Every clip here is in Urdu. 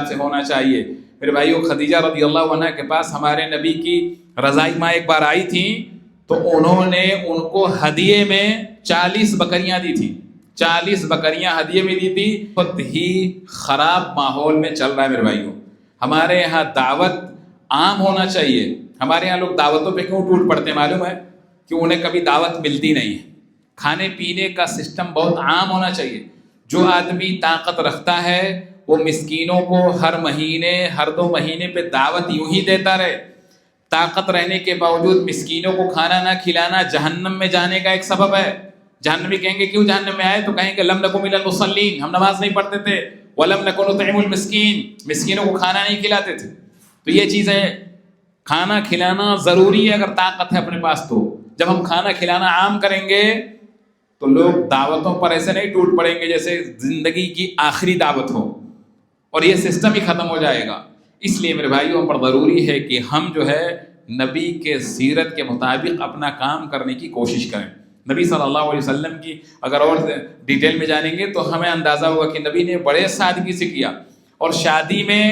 سے ہونا چاہیے۔ میرے بھائیو، خدیجہ رضی اللہ عنہ کے پاس ہمارے نبی کی رضائی ماں ایک بار آئی تھیں تو انہوں نے ان کو ہدیے میں 40 بکریاں دی تھیں، 40 بکریاں ہدیے میں دی تھی۔ بہت ہی خراب ماحول میں چل رہا ہے میرے بھائیو، ہمارے یہاں دعوت عام ہونا چاہیے۔ ہمارے یہاں لوگ دعوتوں پہ کیوں ٹوٹ پڑتے ہیں معلوم ہے؟ کہ انہیں کبھی دعوت ملتی نہیں ہے۔ کھانے پینے کا سسٹم بہت عام ہونا چاہیے۔ جو آدمی طاقت رکھتا ہے وہ مسکینوں کو ہر مہینے ہر 2 مہینے پہ دعوت یوں ہی دیتا رہے۔ طاقت رہنے کے باوجود مسکینوں کو کھانا نہ کھلانا جہنم میں جانے کا ایک سبب ہے۔ جہنمی کہیں گے کیوں جہنم میں آئے؟ تو کہیں گے لم نکن من المصلین، ہم نماز نہیں پڑھتے تھے، ولم نکن نطعم المسکین، مسکینوں کو کھانا نہیں کھلاتے تھے۔ تو یہ چیزیں کھانا کھلانا ضروری ہے اگر طاقت ہے اپنے پاس تو۔ جب ہم کھانا کھلانا عام کریں گے تو لوگ دعوتوں پر ایسے نہیں ٹوٹ پڑیں گے جیسے زندگی کی آخری دعوت ہو، اور یہ سسٹم ہی ختم ہو جائے گا۔ اس لیے میرے بھائیوں پر ضروری ہے کہ ہم جو ہے نبی کے سیرت کے مطابق اپنا کام کرنے کی کوشش کریں۔ نبی صلی اللہ علیہ وسلم کی اگر اور ڈیٹیل میں جانیں گے تو ہمیں اندازہ ہوگا کہ نبی نے بڑے سادگی سے کیا، اور شادی میں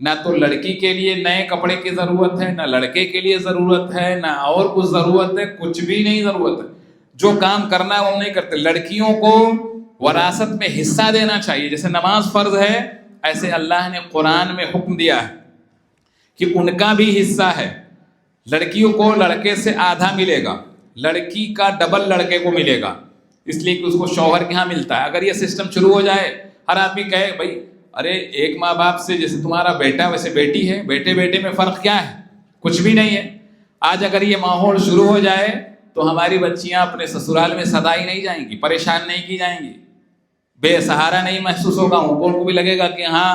نہ تو لڑکی کے لیے نئے کپڑے کی ضرورت ہے، نہ لڑکے کے لیے ضرورت ہے، نہ اور کچھ ضرورت ہے، کچھ بھی نہیں ضرورت ہے۔ جو کام کرنا ہے وہ نہیں کرتے۔ لڑکیوں کو وراثت میں حصہ دینا چاہیے، جیسے نماز فرض ہے ایسے اللہ نے قرآن میں حکم دیا ہے کہ ان کا بھی حصہ ہے۔ لڑکیوں کو لڑکے سے آدھا ملے گا، لڑکی کا ڈبل لڑکے کو ملے گا، اس لیے کہ اس کو شوہر کے ہاں ملتا ہے۔ اگر یہ سسٹم شروع ہو جائے، ہر آدمی کہے بھائی ارے ایک ماں باپ سے جیسے تمہارا بیٹا ویسے بیٹی ہے، بیٹے بیٹے میں فرق کیا ہے؟ کچھ بھی نہیں ہے۔ آج اگر یہ ماحول شروع ہو جائے تو ہماری بچیاں اپنے سسرال میں سدائی نہیں جائیں گی، پریشان نہیں کی جائیں گی، بے سہارا نہیں محسوس ہوگا۔ ان کو بھی لگے گا کہ ہاں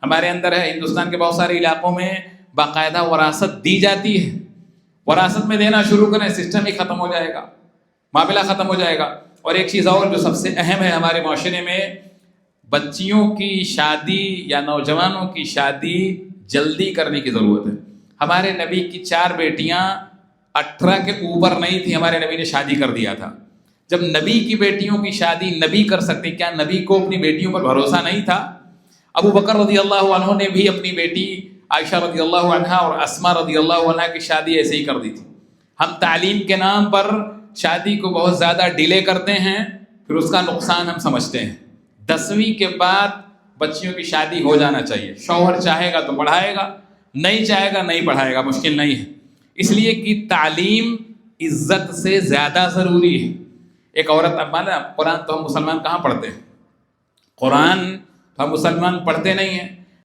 ہمارے اندر ہے۔ ہندوستان کے بہت سارے علاقوں میں باقاعدہ وراثت دی جاتی ہے۔ وراثت میں دینا شروع کریں، سسٹم ہی ختم ہو جائے گا، معاملہ ختم ہو جائے گا۔ اور ایک چیز اور جو سب سے اہم ہے ہمارے معاشرے میں، بچیوں کی شادی یا نوجوانوں کی شادی جلدی کرنے کی ضرورت ہے۔ ہمارے نبی کی 4 بیٹیاں 18 کے اوپر نہیں تھی، ہمارے نبی نے شادی کر دیا تھا۔ جب نبی کی بیٹیوں کی شادی نبی کر سکتے، کیا نبی کو اپنی بیٹیوں پر بھروسہ نہیں تھا؟ ابو بکر رضی اللہ عنہ نے بھی اپنی بیٹی عائشہ رضی اللہ عنہا اور اسما رضی اللہ عنہا کی شادی ایسے ہی کر دی تھی۔ ہم تعلیم کے نام پر شادی کو بہت زیادہ ڈیلے کرتے ہیں، پھر اس کا نقصان ہم سمجھتے ہیں۔ 10ویں کے بعد بچیوں کی شادی ہو جانا چاہیے۔ شوہر چاہے گا تو پڑھائے گا، نہیں چاہے گا نہیں پڑھائے گا، مشکل نہیں ہے۔ اس لیے کہ تعلیم عزت سے زیادہ ضروری ہے۔ ایک عورت، اب مانا قرآن تو ہم مسلمان کہاں پڑھتے ہیں؟ قرآن ہم مسلمان پڑھتے نہیں ہیں۔